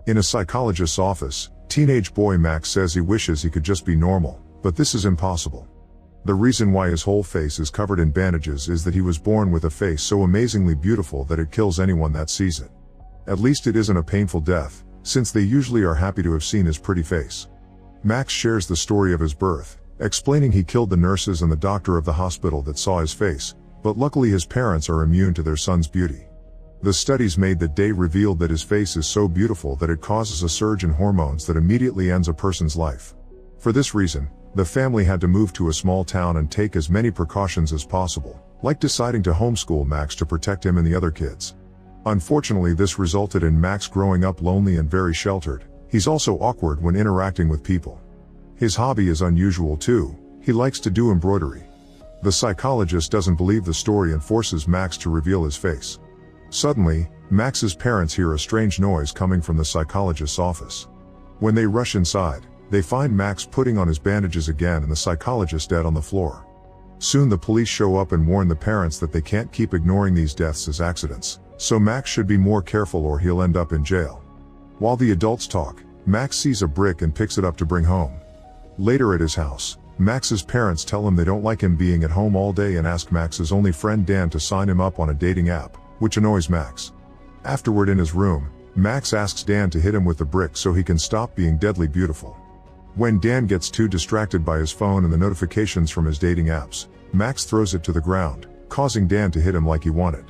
In a psychologist's office, teenage boy Max says he wishes he could just be normal, but this is impossible. The reason why his whole face is covered in bandages is that he was born with a face so amazingly beautiful that it kills anyone that sees it. At least it isn't a painful death, since they usually are happy to have seen his pretty face. Max shares the story of his birth, explaining he killed the nurses and the doctor of the hospital that saw his face, but luckily his parents are immune to their son's beauty. The studies made that day revealed that his face is so beautiful that it causes a surge in hormones that immediately ends a person's life. For this reason, the family had to move to a small town and take as many precautions as possible, like deciding to homeschool Max to protect him and the other kids. Unfortunately, this resulted in Max growing up lonely and very sheltered. He's also awkward when interacting with people. His hobby is unusual too. He likes to do embroidery. The psychologist doesn't believe the story and forces Max to reveal his face. Suddenly, Max's parents hear a strange noise coming from the psychologist's office. When they rush inside, they find Max putting on his bandages again and the psychologist dead on the floor. Soon the police show up and warn the parents that they can't keep ignoring these deaths as accidents, so Max should be more careful or he'll end up in jail. While the adults talk, Max sees a brick and picks it up to bring home. Later at his house, Max's parents tell him they don't like him being at home all day and ask Max's only friend Dan to sign him up on a dating app, which annoys Max. Afterward in his room, Max asks Dan to hit him with the brick so he can stop being deadly beautiful. When Dan gets too distracted by his phone and the notifications from his dating apps, Max throws it to the ground, causing Dan to hit him like he wanted.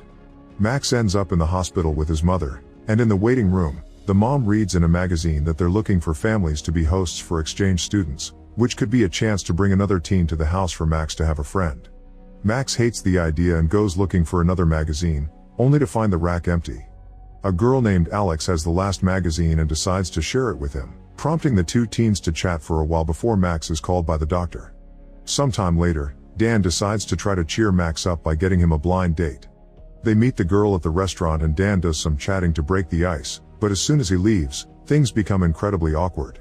Max ends up in the hospital with his mother, and in the waiting room, the mom reads in a magazine that they're looking for families to be hosts for exchange students, which could be a chance to bring another teen to the house for Max to have a friend. Max hates the idea and goes looking for another magazine, only to find the rack empty. A girl named Alex has the last magazine and decides to share it with him, prompting the two teens to chat for a while before Max is called by the doctor. Sometime later, Dan decides to try to cheer Max up by getting him a blind date. They meet the girl at the restaurant and Dan does some chatting to break the ice, but as soon as he leaves, things become incredibly awkward.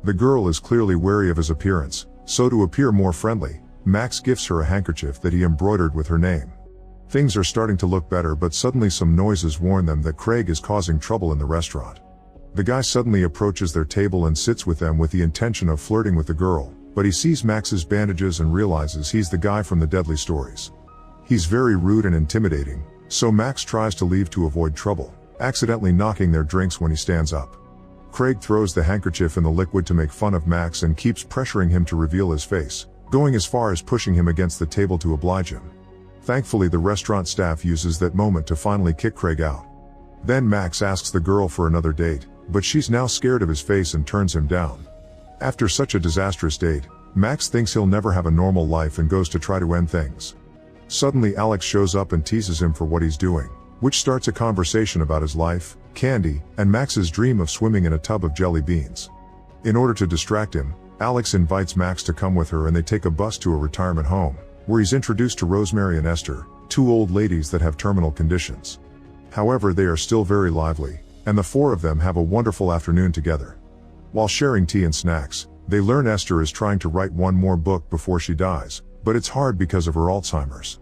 The girl is clearly wary of his appearance, so to appear more friendly, Max gives her a handkerchief that he embroidered with her name. Things are starting to look better, but suddenly some noises warn them that Craig is causing trouble in the restaurant. The guy suddenly approaches their table and sits with them with the intention of flirting with the girl, but he sees Max's bandages and realizes he's the guy from the deadly stories. He's very rude and intimidating, so Max tries to leave to avoid trouble, accidentally knocking their drinks when he stands up. Craig throws the handkerchief in the liquid to make fun of Max and keeps pressuring him to reveal his face, going as far as pushing him against the table to oblige him. Thankfully, the restaurant staff uses that moment to finally kick Craig out. Then Max asks the girl for another date, but she's now scared of his face and turns him down. After such a disastrous date, Max thinks he'll never have a normal life and goes to try to end things. Suddenly Alex shows up and teases him for what he's doing, which starts a conversation about his life, candy, and Max's dream of swimming in a tub of jelly beans. In order to distract him, Alex invites Max to come with her and they take a bus to a retirement home, where he's introduced to Rosemary and Esther, two old ladies that have terminal conditions. However, they are still very lively, and the four of them have a wonderful afternoon together. While sharing tea and snacks, they learn Esther is trying to write one more book before she dies, but it's hard because of her Alzheimer's.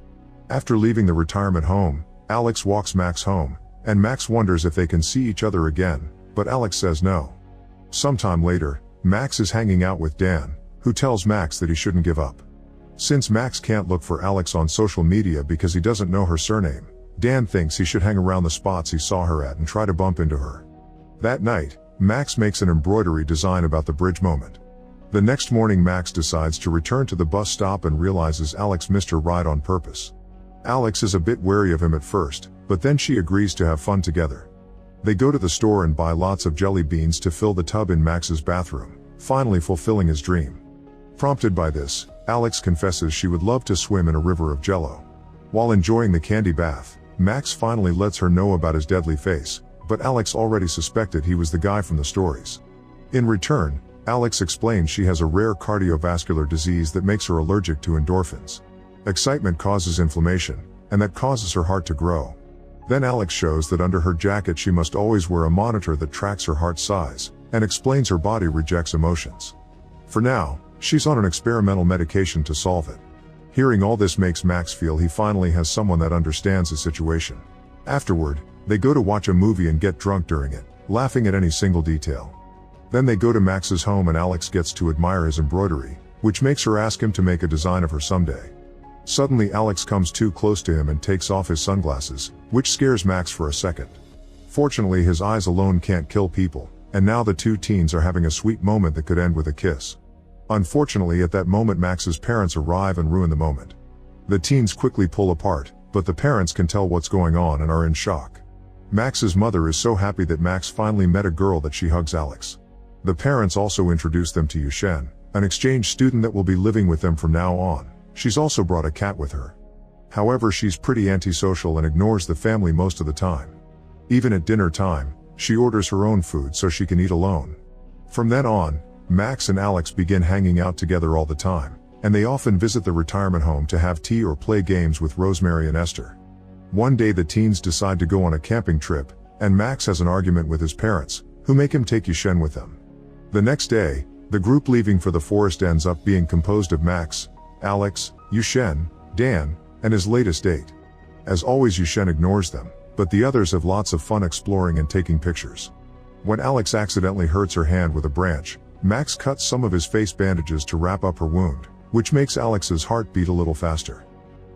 After leaving the retirement home, Alex walks Max home, and Max wonders if they can see each other again, but Alex says no. Sometime later, Max is hanging out with Dan, who tells Max that he shouldn't give up. Since Max can't look for Alex on social media because he doesn't know her surname, Dan thinks he should hang around the spots he saw her at and try to bump into her. That night, Max makes an embroidery design about the bridge moment. The next morning Max decides to return to the bus stop and realizes Alex missed her ride on purpose. Alex is a bit wary of him at first, but then she agrees to have fun together. They go to the store and buy lots of jelly beans to fill the tub in Max's bathroom, finally fulfilling his dream. Prompted by this, Alex confesses she would love to swim in a river of jello. While enjoying the candy bath, Max finally lets her know about his deadly face, but Alex already suspected he was the guy from the stories. In return, Alex explains she has a rare cardiovascular disease that makes her allergic to endorphins. Excitement causes inflammation, and that causes her heart to grow. Then Alex shows that under her jacket she must always wear a monitor that tracks her heart size, and explains her body rejects emotions. For now, she's on an experimental medication to solve it. Hearing all this makes Max feel he finally has someone that understands his situation. Afterward, they go to watch a movie and get drunk during it, laughing at any single detail. Then they go to Max's home and Alex gets to admire his embroidery, which makes her ask him to make a design of her someday. Suddenly Alex comes too close to him and takes off his sunglasses, which scares Max for a second. Fortunately, his eyes alone can't kill people, and now the two teens are having a sweet moment that could end with a kiss. Unfortunately, at that moment Max's parents arrive and ruin the moment. The teens quickly pull apart, but the parents can tell what's going on and are in shock. Max's mother is so happy that Max finally met a girl that she hugs Alex. The parents also introduce them to Yushen, an exchange student that will be living with them from now on. She's also brought a cat with her. However, she's pretty antisocial and ignores the family most of the time. Even at dinner time, she orders her own food so she can eat alone. From then on, Max and Alex begin hanging out together all the time, and they often visit the retirement home to have tea or play games with Rosemary and Esther. One day the teens decide to go on a camping trip, and Max has an argument with his parents, who make him take Yushen with them. The next day, the group leaving for the forest ends up being composed of Max, Alex, Yushen, Dan, and his latest date. As always, Yushen ignores them, but the others have lots of fun exploring and taking pictures. When Alex accidentally hurts her hand with a branch, Max cuts some of his face bandages to wrap up her wound, which makes Alex's heart beat a little faster.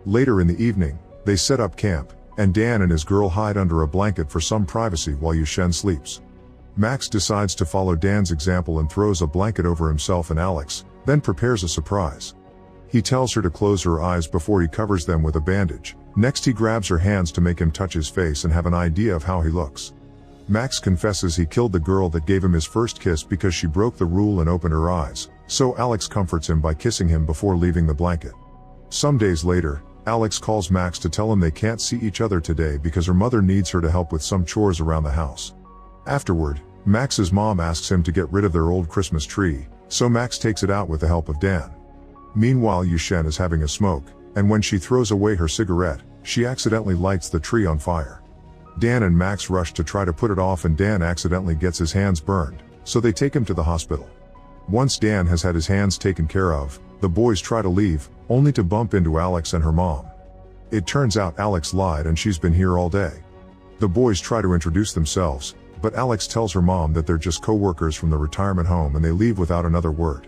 Later in the evening, they set up camp, and Dan and his girl hide under a blanket for some privacy while Yushen sleeps. Max decides to follow Dan's example and throws a blanket over himself and Alex, then prepares a surprise. He tells her to close her eyes before he covers them with a bandage. Next he grabs her hands to make him touch his face and have an idea of how he looks. Max confesses he killed the girl that gave him his first kiss because she broke the rule and opened her eyes, so Alex comforts him by kissing him before leaving the blanket. Some days later, Alex calls Max to tell him they can't see each other today because her mother needs her to help with some chores around the house. Afterward, Max's mom asks him to get rid of their old Christmas tree, so Max takes it out with the help of Dan. Meanwhile, Yushen is having a smoke, and when she throws away her cigarette, she accidentally lights the tree on fire. Dan and Max rush to try to put it off and Dan accidentally gets his hands burned, so they take him to the hospital. Once Dan has had his hands taken care of, the boys try to leave, only to bump into Alex and her mom. It turns out Alex lied and she's been here all day. The boys try to introduce themselves, but Alex tells her mom that they're just co-workers from the retirement home and they leave without another word.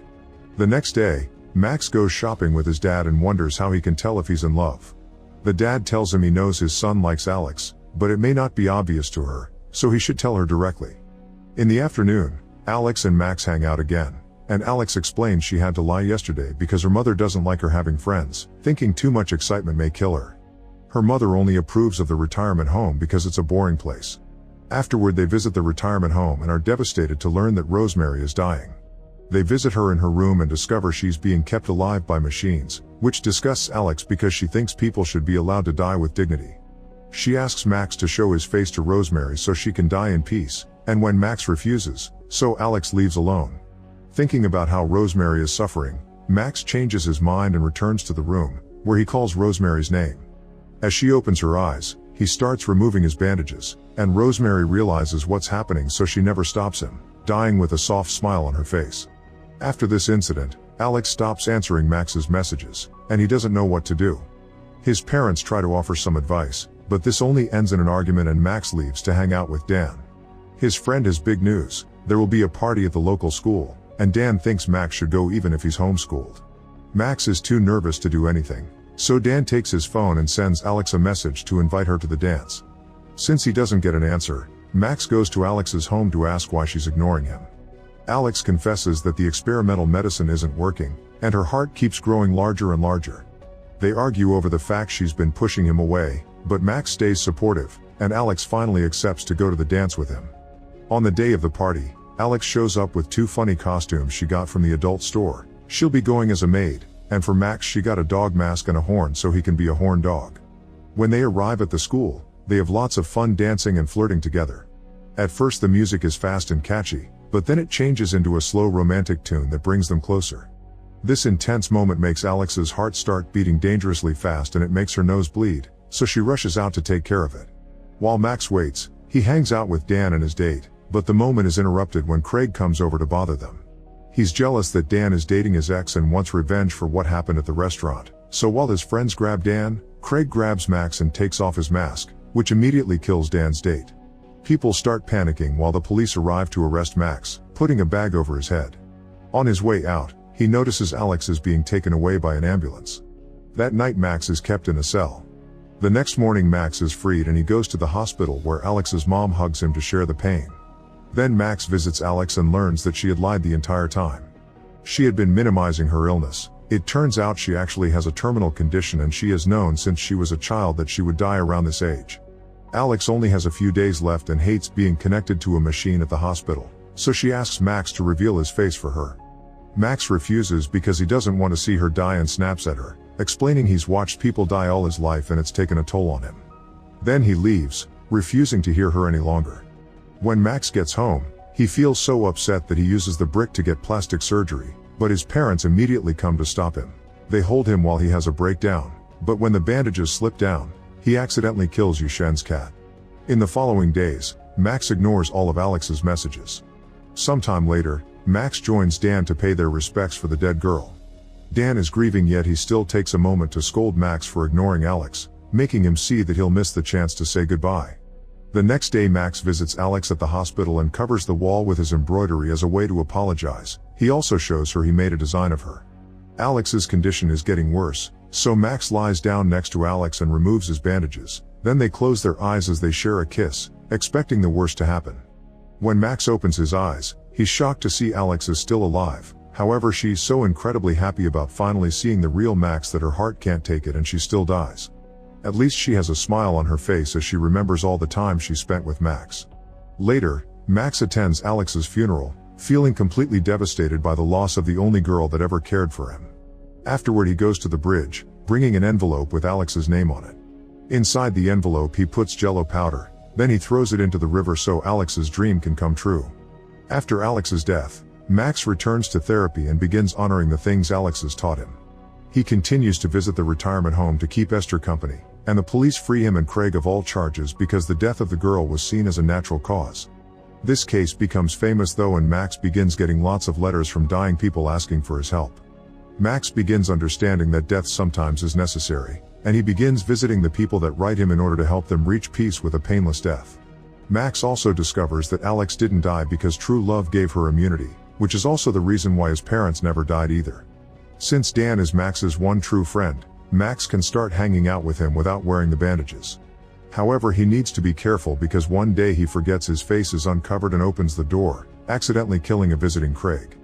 The next day, Max goes shopping with his dad and wonders how he can tell if he's in love. The dad tells him he knows his son likes Alex, but it may not be obvious to her, so he should tell her directly. In the afternoon, Alex and Max hang out again, and Alex explains she had to lie yesterday because her mother doesn't like her having friends, thinking too much excitement may kill her. Her mother only approves of the retirement home because it's a boring place. Afterward they visit the retirement home and are devastated to learn that Rosemary is dying. They visit her in her room and discover she's being kept alive by machines, which disgusts Alex because she thinks people should be allowed to die with dignity. She asks Max to show his face to Rosemary so she can die in peace, and when Max refuses, so Alex leaves alone. Thinking about how Rosemary is suffering, Max changes his mind and returns to the room, where he calls Rosemary's name. As she opens her eyes, he starts removing his bandages, and Rosemary realizes what's happening so she never stops him, dying with a soft smile on her face. After this incident, Alex stops answering Max's messages, and he doesn't know what to do. His parents try to offer some advice, but this only ends in an argument and Max leaves to hang out with Dan. His friend has big news: there will be a party at the local school, and Dan thinks Max should go even if he's homeschooled. Max is too nervous to do anything, so Dan takes his phone and sends Alex a message to invite her to the dance. Since he doesn't get an answer, Max goes to Alex's home to ask why she's ignoring him. Alex confesses that the experimental medicine isn't working, and her heart keeps growing larger and larger. They argue over the fact she's been pushing him away, but Max stays supportive, and Alex finally accepts to go to the dance with him. On the day of the party, Alex shows up with 2 funny costumes she got from the adult store. She'll be going as a maid, and for Max she got a dog mask and a horn so he can be a horn dog. When they arrive at the school, they have lots of fun dancing and flirting together. At first the music is fast and catchy, but then it changes into a slow romantic tune that brings them closer. This intense moment makes Alex's heart start beating dangerously fast and it makes her nose bleed, so she rushes out to take care of it. While Max waits, he hangs out with Dan and his date, but the moment is interrupted when Craig comes over to bother them. He's jealous that Dan is dating his ex and wants revenge for what happened at the restaurant, so while his friends grab Dan, Craig grabs Max and takes off his mask, which immediately kills Dan's date. People start panicking while the police arrive to arrest Max, putting a bag over his head. On his way out, he notices Alex is being taken away by an ambulance. That night Max is kept in a cell. The next morning Max is freed and he goes to the hospital where Alex's mom hugs him to share the pain. Then Max visits Alex and learns that she had lied the entire time. She had been minimizing her illness. It turns out she actually has a terminal condition and she has known since she was a child that she would die around this age. Alex only has a few days left and hates being connected to a machine at the hospital, so she asks Max to reveal his face for her. Max refuses because he doesn't want to see her die and snaps at her, explaining he's watched people die all his life and it's taken a toll on him. Then he leaves, refusing to hear her any longer. When Max gets home, he feels so upset that he uses the brick to get plastic surgery, but his parents immediately come to stop him. They hold him while he has a breakdown, but when the bandages slip down, he accidentally kills Yushen's cat. In the following days, Max ignores all of Alex's messages. Sometime later, Max joins Dan to pay their respects for the dead girl. Dan is grieving, yet he still takes a moment to scold Max for ignoring Alex, making him see that he'll miss the chance to say goodbye. The next day Max visits Alex at the hospital and covers the wall with his embroidery as a way to apologize. He also shows her he made a design of her. Alex's condition is getting worse, so Max lies down next to Alex and removes his bandages. Then they close their eyes as they share a kiss, expecting the worst to happen. When Max opens his eyes, he's shocked to see Alex is still alive. However, she's so incredibly happy about finally seeing the real Max that her heart can't take it and she still dies. At least she has a smile on her face as she remembers all the time she spent with Max. Later, Max attends Alex's funeral, feeling completely devastated by the loss of the only girl that ever cared for him. Afterward he goes to the bridge, bringing an envelope with Alex's name on it. Inside the envelope he puts Jello powder, then he throws it into the river so Alex's dream can come true. After Alex's death, Max returns to therapy and begins honoring the things Alex has taught him. He continues to visit the retirement home to keep Esther company, and the police free him and Craig of all charges because the death of the girl was seen as a natural cause. This case becomes famous though, and Max begins getting lots of letters from dying people asking for his help. Max begins understanding that death sometimes is necessary, and he begins visiting the people that write him in order to help them reach peace with a painless death. Max also discovers that Alex didn't die because true love gave her immunity, which is also the reason why his parents never died either. Since Dan is Max's one true friend, Max can start hanging out with him without wearing the bandages. However, he needs to be careful because one day he forgets his face is uncovered and opens the door, accidentally killing a visiting Craig.